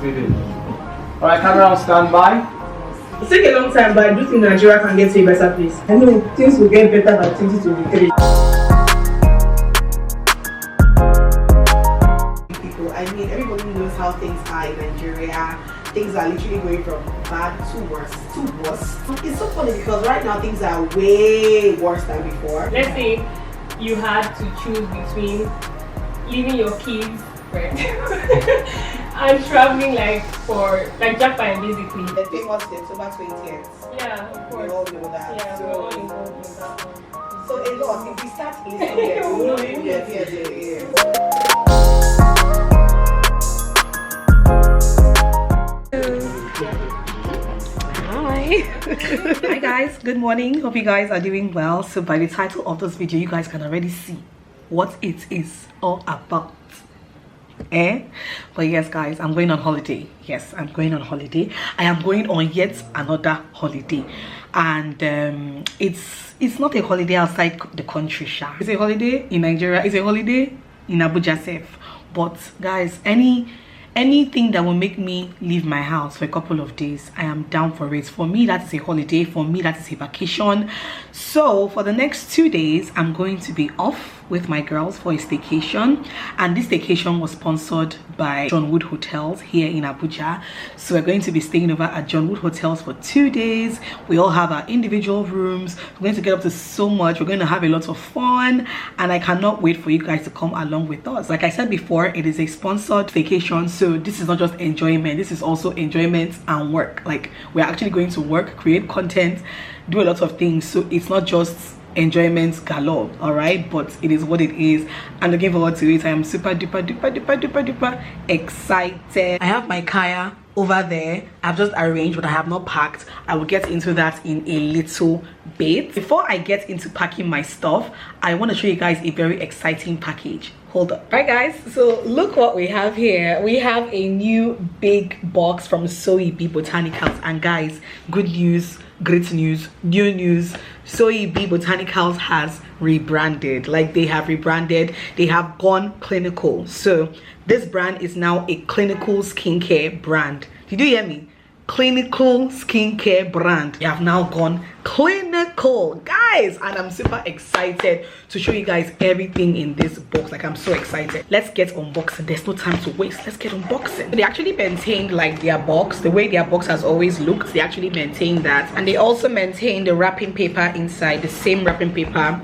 breastfeeding. Alright, camera on standby. It's take a long time, but I do think Nigeria can get to a better place. I know things will get better by 2023. People, I mean, everybody knows how things are in Nigeria. Things are literally going from bad to worse to worse. It's so funny because right now things are way worse than before. Let's say you had to choose between leaving your kids, right, and traveling like Japan basically. The famous October 20th. Yeah, of course. We all know that. Yeah, so, we're all involved in that one. So a lot. If we start listing them, we will know. Hi guys, good morning. Hope you guys are doing well. So by the title of this video, you guys can already see what it is all about. But yes guys, I'm going on holiday. Yes, I'm going on holiday. I am going on yet another holiday, and it's not a holiday outside the country, sha. It's a holiday in Nigeria. It's a holiday in Abuja safe. But guys, anything that will make me leave my house for a couple of days, I am down for it. For me, that is a holiday. For me, that is a vacation. So for the next 2 days, I'm going to be off with my girls for a staycation, and this staycation was sponsored by John Wood Hotels here in Abuja. So we're going to be staying over at John Wood Hotels for 2 days. We all have our individual rooms. We're going to get up to so much. We're going to have a lot of fun, and I cannot wait for you guys to come along with us. Like I said before, it is a sponsored vacation, so this is not just enjoyment, this is also enjoyment and work. Like, we're actually going to work, create content, do a lot of things. So it's not just enjoyment galore, all right, but it is what it is. I'm looking forward to it. I am super duper excited. I have my kaya over there. I've just arranged, but I have not packed. I will get into that in a little bit. Before I get into packing my stuff, I want to show you guys a very exciting package. Hold up. Right guys, so look what we have here. We have a new big box from Soybe Botanicals, and guys, good news, great news, new news. Soybe Botanicals has rebranded. Like, they have rebranded, they have gone clinical. So this brand is now a clinical skincare brand. Did you hear me? Clinical skincare brand. They have now gone clinical, guys, and I'm super excited to show you guys everything in this box. Like, I'm so excited. Let's get unboxing. There's no time to waste. Let's get unboxing. They actually maintained like their box, the way their box has always looked. They actually maintained that, and they also maintained the wrapping paper inside, the same wrapping paper,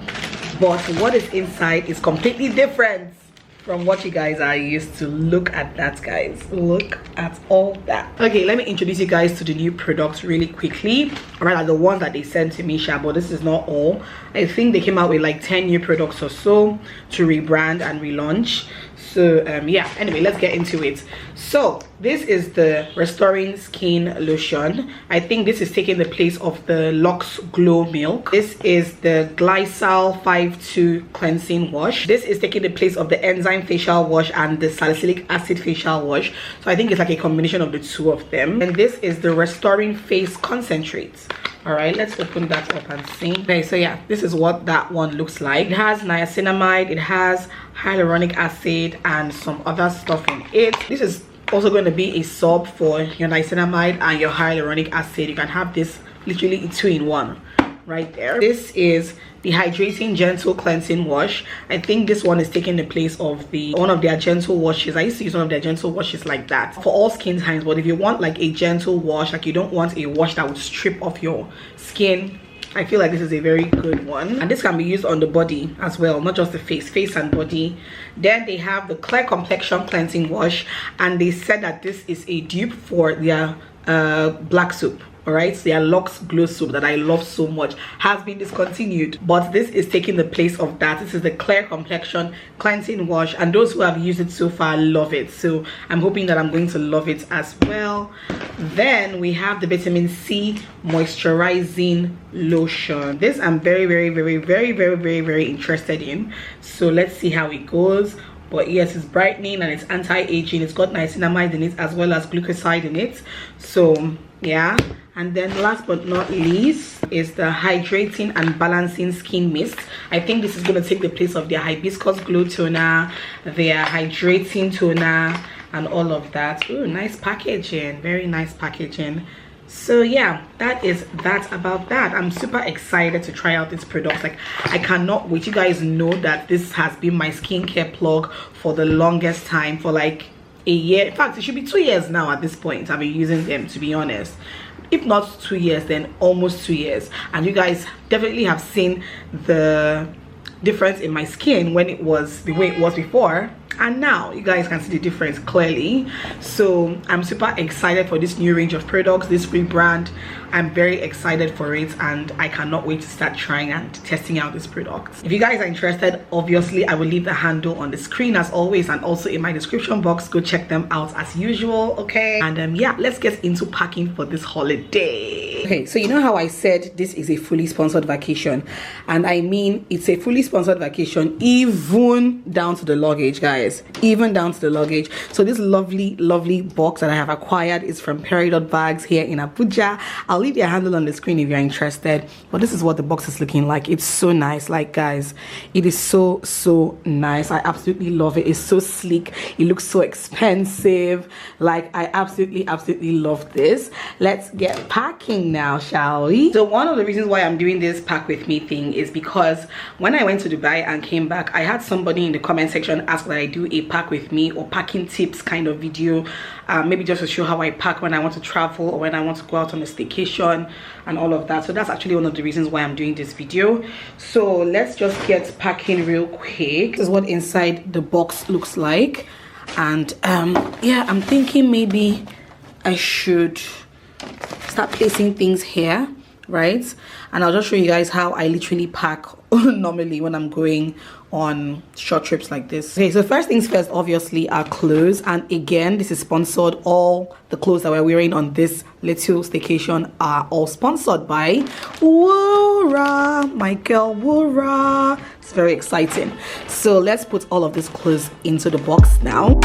but what is inside is completely different from what you guys are used to. Look at that, guys. Look at all that. Okay, let me introduce you guys to the new products really quickly. All right, the ones that they sent to me, but this is not all. I think they came out with like 10 new products or so to rebrand and relaunch. So yeah, anyway, let's get into it. So this is the restoring skin lotion. I think this is taking the place of the Lux Glow Milk. This is the Glycol 5-2 cleansing wash. This is taking the place of the enzyme facial wash and the salicylic acid facial wash. So I think it's like a combination of the two of them. And this is the restoring face concentrate. All right, let's open that up and see. Okay, so yeah, this is what that one looks like. It has niacinamide, it has hyaluronic acid, and some other stuff in it. This is also going to be a sub for your niacinamide and your hyaluronic acid. You can have this literally 2-in-1 right there. This is the hydrating gentle cleansing wash. I think this one is taking the place of one of their gentle washes. I used to use one of their gentle washes like that for all skin types, but if you want like a gentle wash, like you don't want a wash that would strip off your skin, I feel like this is a very good one. And this can be used on the body as well, not just the face and body. Then they have the Clear Complexion cleansing wash, and they said that this is a dupe for their black soap. All right, so their Lux Glow soap that I love so much has been discontinued, but this is taking the place of that. This is the Clear Complexion cleansing wash, and those who have used it so far love it. So I'm hoping that I'm going to love it as well. Then we have the vitamin C moisturizing lotion. This I'm very interested in. So let's see how it goes. But yes, it's brightening and it's anti-aging. It's got niacinamide in it as well as glucoside in it. So yeah. And then last but not least is the hydrating and balancing skin mist. I think this is going to take the place of their hibiscus glow toner, their hydrating toner, and all of that. Ooh, nice packaging, very nice packaging. So yeah, that is that about that. I'm super excited to try out these products. Like, I cannot wait. You guys know that this has been my skincare plug for the longest time, for like a year. In fact, it should be 2 years now at this point. I've been using them, to be honest. If not 2 years, then almost 2 years. And you guys definitely have seen the difference in my skin when it was the way it was before, and now you guys can see the difference clearly. So I'm super excited for this new range of products, this rebrand. I'm very excited for it, and I cannot wait to start trying and testing out these products. If you guys are interested, obviously I will leave the handle on the screen as always, and also in my description box. Go check them out as usual, okay? And yeah, let's get into packing for this holiday. Okay, so you know how I said this is a fully sponsored vacation, and I mean it's a fully sponsored vacation, even down to the luggage, guys, even down to the luggage. So this lovely box that I have acquired is from Peridot Bags here in Abuja. I'll leave their handle on the screen if you're interested, but this is what the box is looking like. It's so nice. Like, guys, it is so nice. I absolutely love it. It's so sleek. It looks so expensive. Like, I absolutely love this. Let's get packing now, shall we? So one of the reasons why I'm doing this pack with me thing is because when I went to Dubai and came back, I had somebody in the comment section ask that I do a pack with me or packing tips kind of video, maybe just to show how I pack when I want to travel or when I want to go out on a staycation and all of that. So that's actually one of the reasons why I'm doing this video. So let's just get packing real quick. This is what inside the box looks like, and yeah, I'm thinking maybe I should start placing things here, right? And I'll just show you guys how I literally pack normally when I'm going on short trips like this. Okay, so first things first, obviously, our clothes. And again, this is sponsored. All the clothes that we're wearing on this little staycation are all sponsored by Wura, my girl Wura. It's very exciting. So let's put all of these clothes into the box now.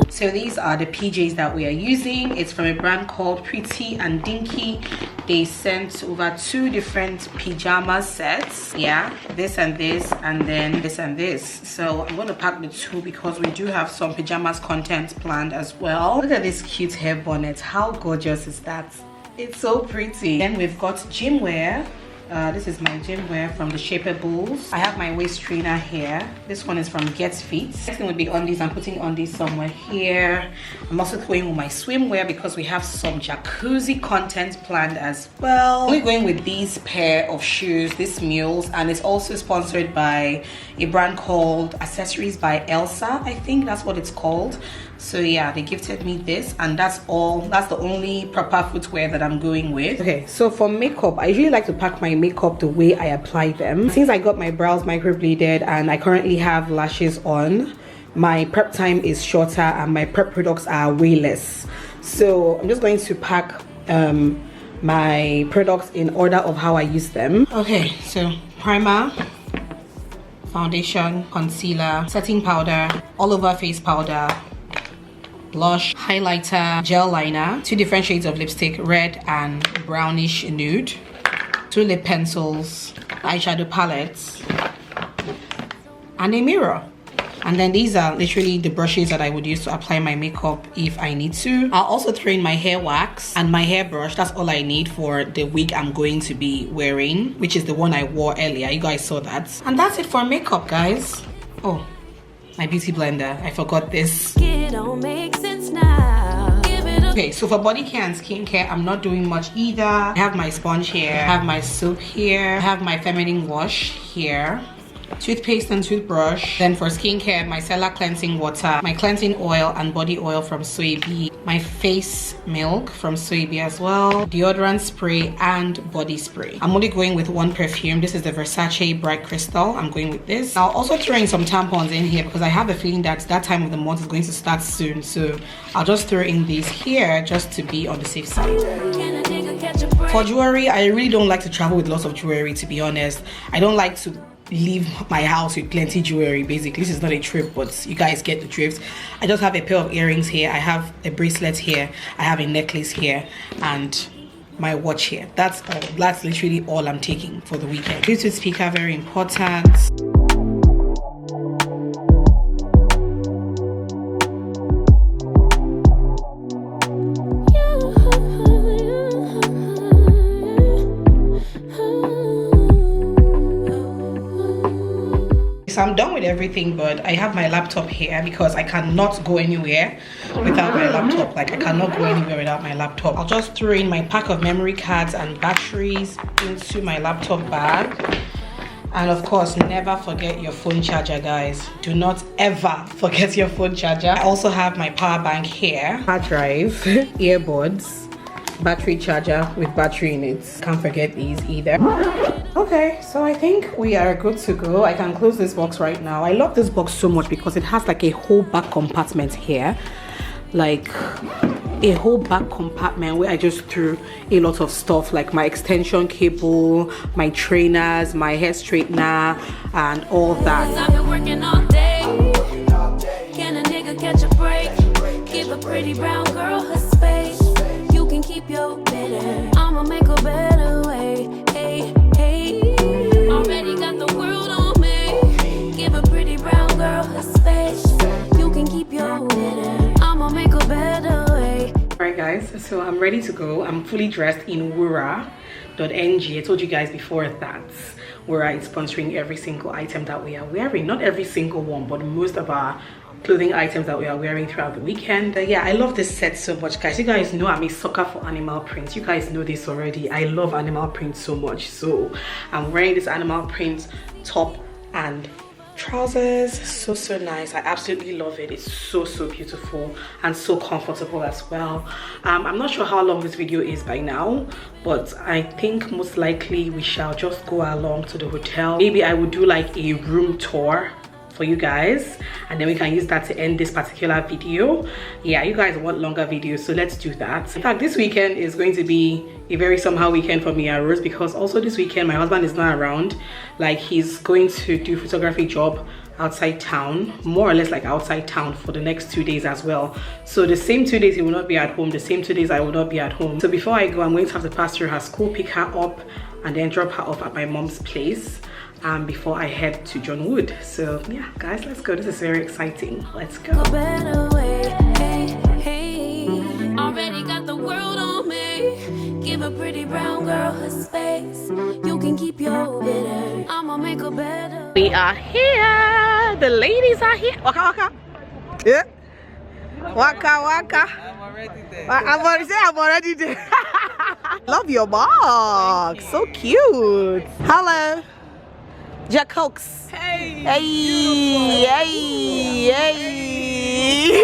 So these are the PJs that we are using. It's from a brand called Pretty and Dinky. They sent over 2 different pajama sets. Yeah, this and this, and then this and this. So I'm going to pack the 2 because we do have some pajamas content planned as well. Look at this cute hair bonnet. How gorgeous is that? It's so pretty. Then we've got gym wear. This is my gym wear from the Shapeables. I have my waist trainer here. This one is from Get Fit. Next thing would be undies. I'm putting undies somewhere here. I'm also going with my swimwear because we have some jacuzzi content planned as well. We're going with these pair of shoes, these mules, and it's also sponsored by a brand called Accessories by Elsa. I think that's what it's called. So yeah, they gifted me this, and that's all. That's the only proper footwear that I'm going with. Okay, so for makeup, I usually like to pack my makeup the way I apply them. Since I got my brows microbladed and I currently have lashes on, my prep time is shorter and my prep products are way less. So I'm just going to pack my products in order of how I use them. Okay, so primer, foundation, concealer, setting powder, all over face powder, blush, highlighter, gel liner, 2 different shades of lipstick, red and brownish nude, 2 lip pencils, eyeshadow palettes, and a mirror. And then these are literally the brushes that I would use to apply my makeup if I need to. I'll also throw in my hair wax and my hairbrush. That's all I need for the wig I'm going to be wearing, which is the one I wore earlier. You guys saw that. And that's it for makeup, guys. Oh, my beauty blender, I forgot this. It don't make sense now. Okay, so for body care and skincare, I'm not doing much either. I have my sponge here, I have my soap here, I have my feminine wash here, toothpaste and toothbrush. Then for skincare, my micellar cleansing water, my cleansing oil and body oil from Soybe, my face milk from Soybe as well, deodorant spray and body spray. I'm only going with 1 perfume. This is the Versace Bright Crystal. I'm going with this. I'll also throw in some tampons in here because I have a feeling that that time of the month is going to start soon. So I'll just throw in these here just to be on the safe side. For jewelry, I really don't like to travel with lots of jewelry, to be honest. I don't like to leave my house with plenty jewelry. Basically, this is not a trip, but you guys get the drift. I just have a pair of earrings here, I have a bracelet here, I have a necklace here, and my watch here. That's all. That's literally all I'm taking for the weekend. Bluetooth speaker, very important. So I'm done with everything, but I have my laptop here because I cannot go anywhere without my laptop. Like, I cannot go anywhere without my laptop. I'll just throw in my pack of memory cards and batteries into my laptop bag. And of course, never forget your phone charger, guys. Do not ever forget your phone charger. I also have my power bank here, hard drive, earbuds, battery charger with battery in it. Can't forget these either. Okay, so I think we are good to go. I can close this box right now. I love this box so much because it has like a whole back compartment here, like a whole back compartment where I just threw a lot of stuff like my extension cable, my trainers, my hair straightener, and all that. I've been working all day. Can a nigga catch a break? Give a pretty brown girl her space. You can keep your bitter. I'ma make a better way. Hey, hey. Already got the world on me. Give a pretty brown girl her space. You can keep your bitter. I'ma make a better way. Alright guys, so I'm ready to go. I'm fully dressed in Wura.ng. I told you guys before that Wura is sponsoring every single item that we are wearing. Not every single one, but most of our clothing items that we are wearing throughout the weekend. Yeah, I love this set so much, guys. You guys know I'm a sucker for animal prints. You guys know this already. I love animal prints so much. So I'm wearing this animal print top and trousers. So nice. I absolutely love it. It's so beautiful and so comfortable as well. I'm not sure how long this video is by now, but I think most likely we shall just go along to the hotel. Maybe I would do like a room tour for you guys, and then we can use that to end this particular video. Yeah, you guys want longer videos, so let's do that. In fact, this weekend is going to be a very somehow weekend for me and Rose, because also this weekend my husband is not around. Like, he's going to do photography job outside town, more or less like outside town, for the next 2 days as well. So the same 2 days he will not be at home, the same 2 days I will not be at home. So before I go, I'm going to have to pass through her school, pick her up, and then drop her off at my mom's place before I head to John Wood. So yeah guys, let's go. This is very exciting. Let's go. A better way. Hey, hey. Already got the world on me. Give a pretty brown girl her space. You can keep your bitter. I'ma make a better. We are here. The ladies are here. Waka waka. Yeah. Waka waka. I'm already there. I'm already there. Love your box. So cute. Hello. Jack Hawks. Hey. Hey. Hey. Hey.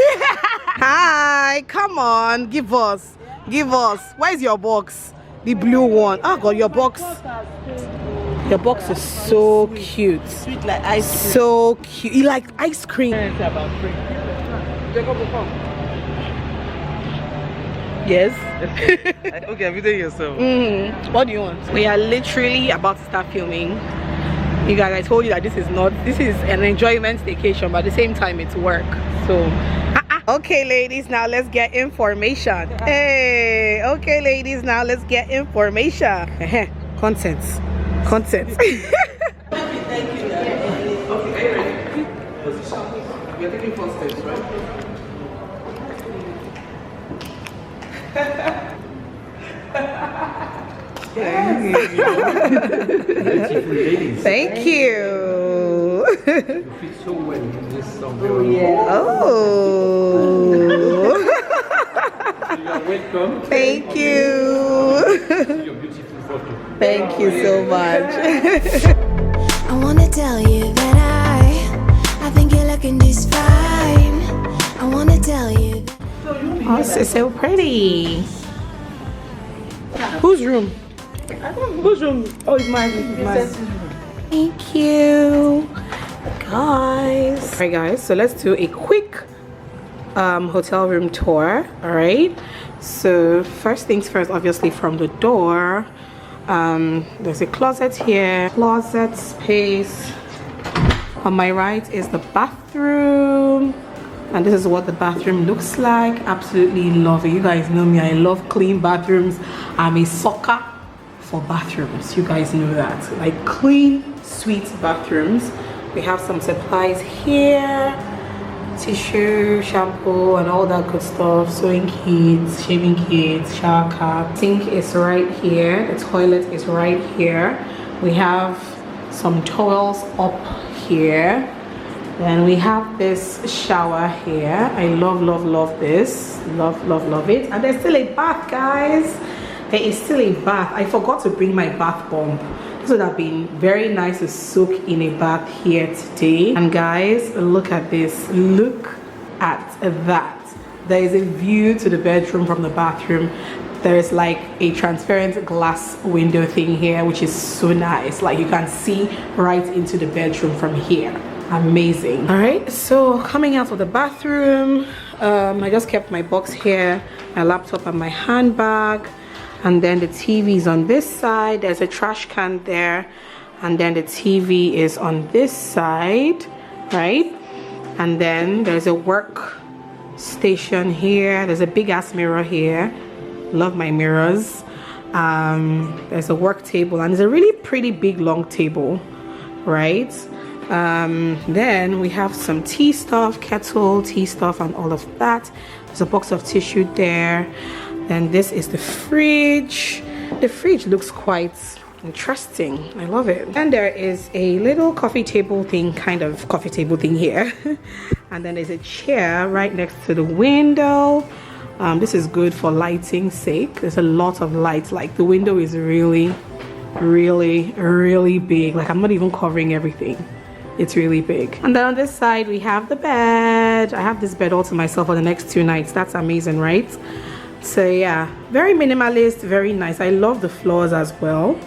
Hi. Come on. Give us. Give us. Where's your box? The blue one. Oh God, your box. Your box is so cute. Sweet like ice cream. So cute. You like ice cream. Yes. Okay, everything yourself. What do you want? We are literally about to start filming. You guys, I told you that this is an enjoyment staycation, but at the same time it's work. So okay ladies, now let's get information. Hey, okay ladies, now let's get information. Content. Okay, position. We are taking first steps, right? Beautiful ladies. Thank you. You fit so well in this song. Oh. You are welcome. Thank you. Your beautiful photo. Thank you so much. I wanna tell you that I think you're looking just fine. I wanna tell you that. Oh, this is so pretty. Whose room? Whose room? Oh, it's mine. Thank you, guys. Alright, guys. So let's do a quick hotel room tour. All right. So first things first, obviously from the door, there's a closet here. Closet space. On my right is the bathroom. And this is what the bathroom looks like. Absolutely love it. You guys know me, I love clean bathrooms. I'm a sucker for bathrooms. You guys know that. Like clean, sweet bathrooms. We have some supplies here, tissue, shampoo, and all that good stuff. Sewing kits, shaving kits, shower cap. Sink is right here. The toilet is right here. We have some towels up here. Then we have this shower here. I love this. Love it. And there's still a bath, guys. There is still a bath. I forgot to bring my bath bomb. This would have been very nice to soak in a bath here today. And guys, look at this. Look at that. There is a view to the bedroom from the bathroom. There is like a transparent glass window thing here, which is so nice. Like you can see right into the bedroom from here. Amazing. All right, so coming out of the bathroom, I just kept my box here, my laptop and my handbag, and then the TV is on this side. There's a trash can there, and then the TV is on this side, right? And then there's a work station here. There's a big ass mirror here. Love my mirrors. There's a work table, and it's a really pretty big long table, right? Then we have some tea stuff, kettle, tea stuff, and all of that. There's a box of tissue there. Then this is the fridge. The fridge looks quite interesting. I love it. And there is a little coffee table thing, kind of coffee table thing here. And then there's a chair right next to the window. This is good for lighting's sake. There's a lot of lights. Like the window is really big. Like I'm not even covering everything. It's really big. And then on this side we have the bed. I have this bed all to myself for the next 2 nights. That's amazing, right? So yeah, very minimalist, very nice. I love the floors as well.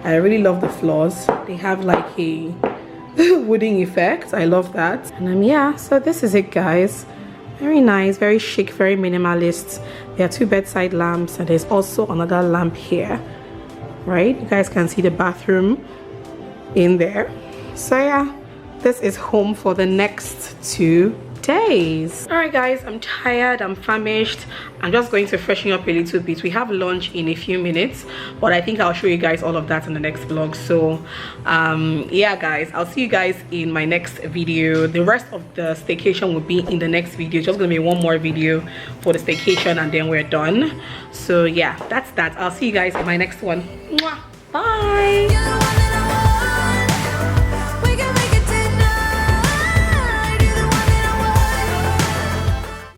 I really love the floors. They have like a wooden effect. I love that. And yeah, so this is it, guys. Very nice, very chic, very minimalist. There are 2 bedside lamps, and there's also another lamp here, right? You guys can see the bathroom in there. So yeah, this is home for the next 2 days. All right guys, I'm tired, I'm famished. I'm just going to freshen up a little bit. We have lunch in a few minutes, but I think I'll show you guys all of that in the next vlog. So yeah guys, I'll see you guys in my next video. The rest of the staycation will be in the next video. Just gonna be one more video for the staycation, and then we're done. So yeah, that's that. I'll see you guys in my next one. Mwah. Bye.